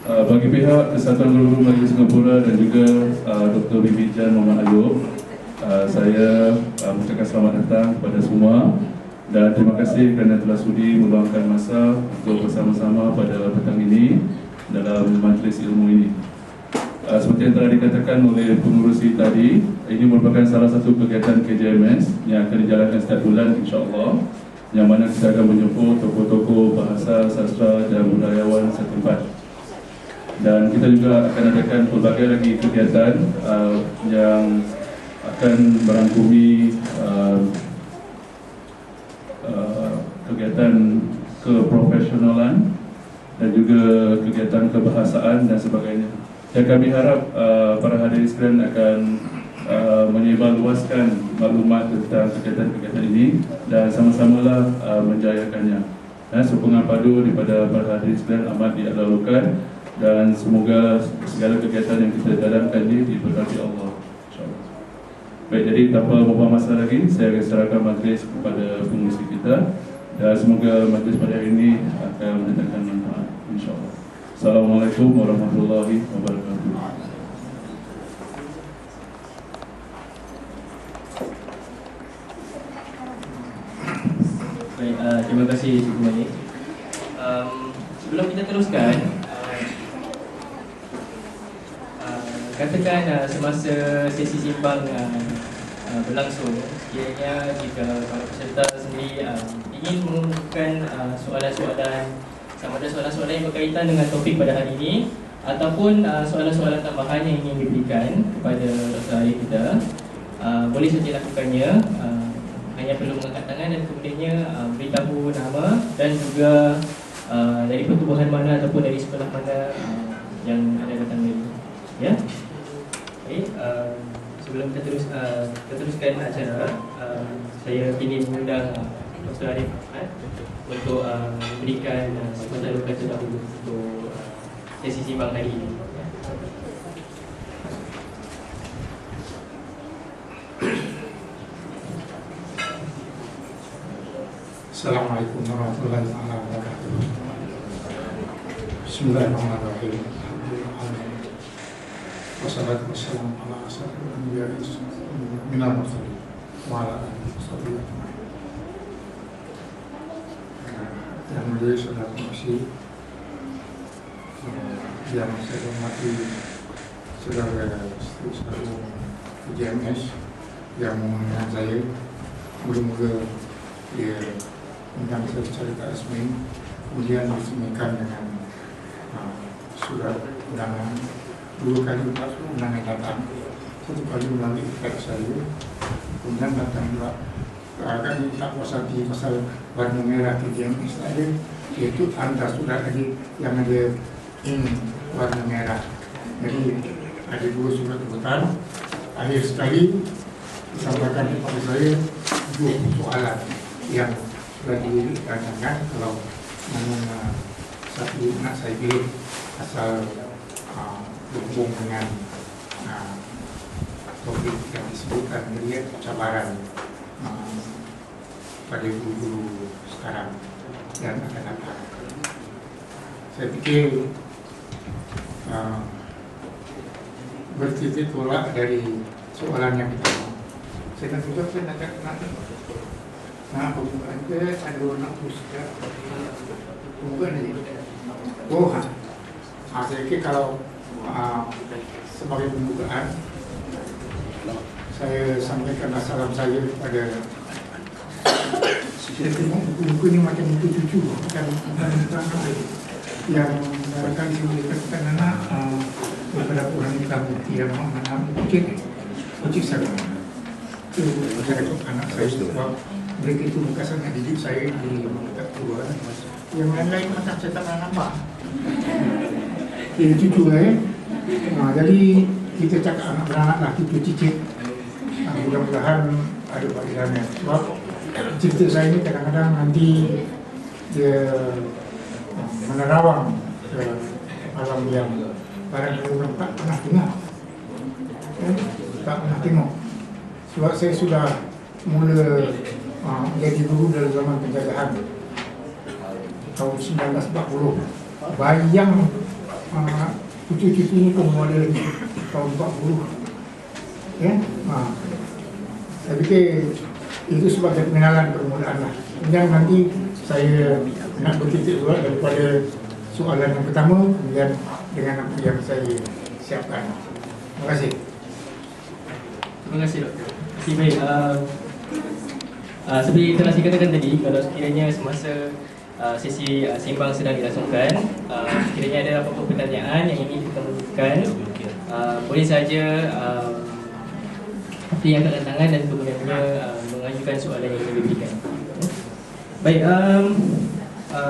Bagi pihak Kesatuan Guru Melayu Singapura dan juga Dr. Bibi Jan Muhammad Ayub, saya mengucapkan selamat datang kepada semua dan terima kasih kerana telah sudi meluangkan masa untuk bersama-sama pada petang ini dalam majlis ilmu ini. Seperti yang telah dikatakan oleh pengurusi tadi, ini merupakan salah satu kegiatan KJMS yang akan dijalankan setiap bulan insya-Allah, yang mana kita akan menjemput tokoh-tokoh bahasa, sastra dan budayawan setempat. Dan kita juga akan adakan pelbagai lagi kegiatan yang akan merangkumi kegiatan keprofesionalan dan juga kegiatan kebahasaan dan sebagainya. Dan kami harap para hadirin sekalian akan menyebarluaskan maklumat tentang kegiatan-kegiatan ini dan sama-samalah menjayakannya. Sokongan padu daripada para hadirin sekalian amat dialalukan dan semoga segala kegiatan yang kita jalankan ini diberkati Allah, insya-Allah. Baik, jadi tanpa membuang masa lagi, saya akan serahkan majlis kepada pengurusi kita dan semoga majlis pada hari ini akan mendatangkan manfaat, insya-Allah. Assalamualaikum warahmatullahi wabarakatuh. Baik, terima kasih Cikgu Malik. Sebelum kita teruskan, katakan semasa sesi simbang berlangsung, sekiranya jika para peserta sendiri ingin mengumumkan soalan-soalan, sama ada soalan-soalan yang berkaitan dengan topik pada hari ini ataupun soalan-soalan tambahan yang ingin diberikan kepada Dr. Arif kita, boleh saja lakukannya. Hanya perlu mengangkat tangan dan kemudiannya beritahu nama dan juga dari pertubuhan mana ataupun dari sekolah mana yang ada datang dari. Ya. Baik, sebelum kita teruskan acara, saya kini mengundang Dr. Arif untuk memberikan sepatah berkata dahulu untuk sesi simbang hari ini. Assalamualaikum warahmatullahi wabarakatuh. Bismillahirrahmanirrahim. Wassalatu wassalamu ala asyrafil anbiya'i minal mursalin wa ala alihi washabihi ajma'in. Yang mulia saudara pengurusi, yang saya hormati saudara Ustaz PJMS yang mengundang saya, moga-moga dia undang saya secara tak resmi, kemudian diresmikan dengan surat undangan. 2 kali undangan datang, 1 kali melalui email saya, kemudian datang pula akan minta kuasa di pasal warna merah KJMS ada, iaitu tanda surat lagi yang ada warna merah. Jadi ada 2 surat urutan. Akhir sekali disampaikan kepada saya 2 soalan yang sudah ditanyakan, kalau mana satu nak saya pilih asal berhubung dengan topik yang disebutkan melihat cabaran pada guru-guru sekarang dan akan datang. Saya fikir bertitik tolak dari soalan yang pertama. Saya nak juga saya nak pembukaan ke ada nak pusat pembukaan ni. Saya fikir kalau sebagai pembukaan saya sampaikan salam saya kepada, saya tengok buku-buku ni macam buku cucu, bukan yang barangkali saya boleh katakan anak daripada orang Islam yang mana kucing saya itu saya anak saya sebab mereka itu bukan sangat didik saya di dekat tua. Yang lain-lain macam saya tak pernah nampak. Okay, cucu jadi kita cakap anak beranak lah, cucu cicit. Mudah-mudahan ada panggilannya. Sebab cerita saya ni kadang-kadang nanti dia menerawang ke alam yang barangkali orang tak pernah dengar, tak pernah tengok. Sebab saya sudah mula jadi guru dalam zaman penjajahan tahun 1940. Bayang cuti-cuti ini pun ada lagi tahun 40. Ya, saya fikir itu sebagai pengenalan permulaan lah. Kemudian nanti saya nak bertitik juga daripada soalan yang pertama, kemudian dengan apa yang saya siapkan. Terima kasih. Terima kasih, Doktor. Terima kasih, baik. Seperti yang telah saya katakan tadi, kalau sekiranya semasa sesi sembang sedang dilangsungkan, sekiranya ada apa-apa pertanyaan yang ingin dikemukakan, boleh saja seperti yang angkat tangan dan kemudiannya mengajukan soalan yang ingin diberikan. Baik,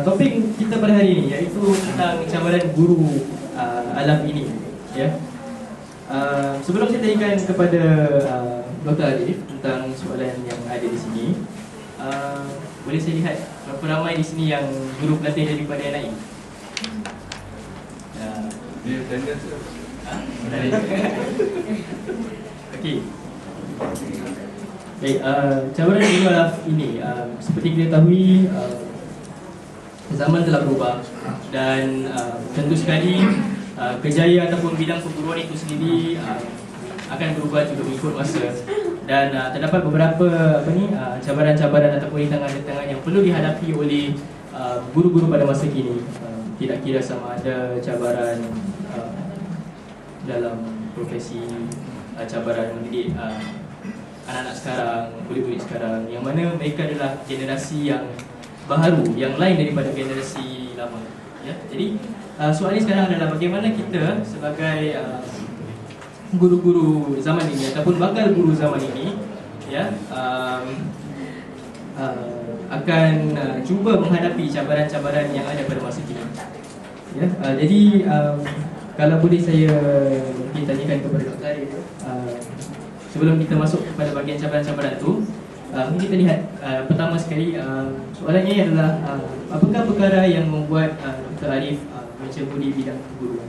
topik kita pada hari ini iaitu tentang cabaran guru alam ini. Ya. Sebelum saya tanyakan kepada Dr. Arif tentang soalan yang ada di sini, boleh saya lihat berapa ramai di sini yang guru pelatih daripada NIE? Dia tanya Okey. Baik, cabaran guru alam ini seperti kita tahu, zaman telah berubah dan tentu sekali kejayaan ataupun bidang perguruan itu sendiri akan berubah juga mengikut masa, dan terdapat beberapa cabaran-cabaran ataupun rintangan-rintangan yang perlu dihadapi oleh guru-guru pada masa kini. Tidak kira sama ada cabaran dalam profesi, cabaran mendidik anak-anak sekarang, murid-murid sekarang, yang mana mereka adalah generasi yang baharu, yang lain daripada generasi lama. Ya, jadi soalan sekarang adalah bagaimana kita sebagai guru-guru zaman ini ataupun bakal guru zaman ini, ya, akan cuba menghadapi cabaran-cabaran yang ada pada masa kini. Ya, jadi kalau boleh saya mungkin tanyakan kepada Dr. Arif, sebelum kita masuk kepada bahagian cabaran-cabaran itu, mungkin kita lihat pertama sekali soalannya adalah apakah perkara yang membuat Dr. Arif menceburi bidang keguruan?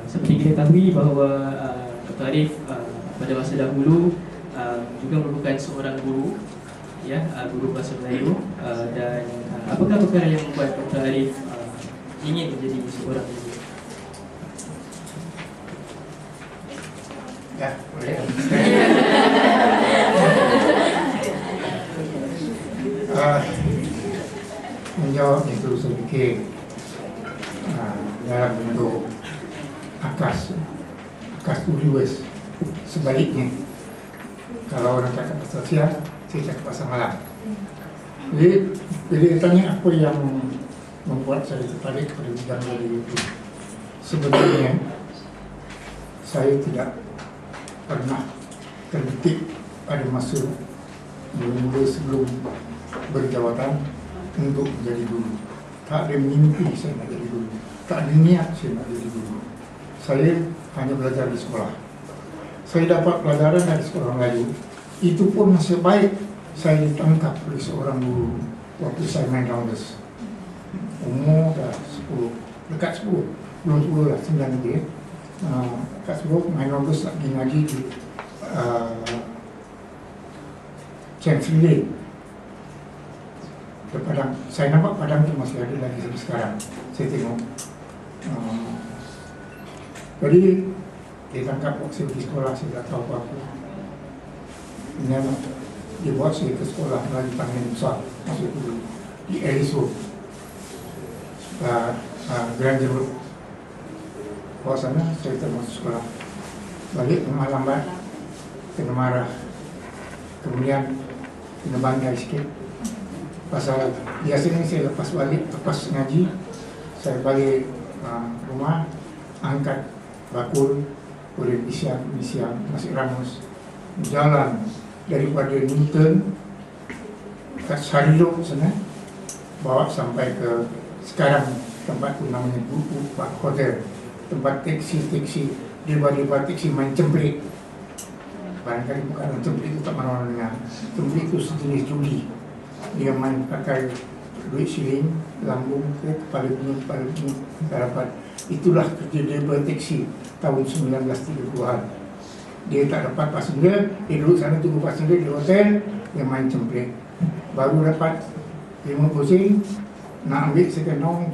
Seperti kita tahu bahawa Dr. Arif pada masa dahulu juga merupakan seorang guru, ya, guru bahasa Melayu, dan apakah perkara yang membuat Dr. Arif ingin menjadi seorang guru? Ya, boleh. Menjawab itu saya fikir dalam bentuk akas luwes. Sebaliknya, kalau orang cakap pasal siang, saya cakap pasal malam. Jadi ditanya apa yang membuat saya tertarik pada bidang dari itu. Sebenarnya saya tidak pernah terbetik pada masa mula-mula sebelum berjawatan untuk menjadi guru. Tak ada mimpi saya nak jadi guru, tak ada niat saya nak jadi guru. Saya hanya belajar di sekolah. Saya dapat pelajaran dari sekolah Melayu. Itu pun nasib baik saya ditangkap oleh seorang guru waktu saya main rounders. Umur dah 10, dekat 10, belum 10 lah, 9 lebih. Dekat 10, main rounders lagi ngaji di Chancery Lane. Padang. Saya nampak Padang itu masih ada lagi sampai sekarang. Saya tengok. Jadi dia tangkap waktu saya pergi sekolah, saya tak tahu apa-apa. Kemudian dia buat saya ke sekolah lagi Panggilan Besar, masuk dulu di Eliso, Grand Road. Bawa sana, saya tak masuk sekolah. Balik tengah lambat, kena marah. Kemudian kena banggai sikit. Pasal biasanya saya lepas ngaji, saya balik rumah, angkat bakul, kulit isian, nasi ramus, jalan daripada Newton kat Sarilok sana, bawa sampai ke sekarang tempat tu namanya Buku Pak Hotel, tempat taksi dia taksi main cemprit. Barangkali bukan cemprit itu, tak mana-mana dengar. Cemprit itu sejenis judi. Dia main pakai duit siling, lambung ke kepala bunyi, tak dapat. Itulah kerja dia bertaksi tahun 1930-an. Dia tak dapat passenger, dia duduk sana tunggu passenger di hotel, dia main cemprit. Baru dapat 50 sen, nak ambil second home.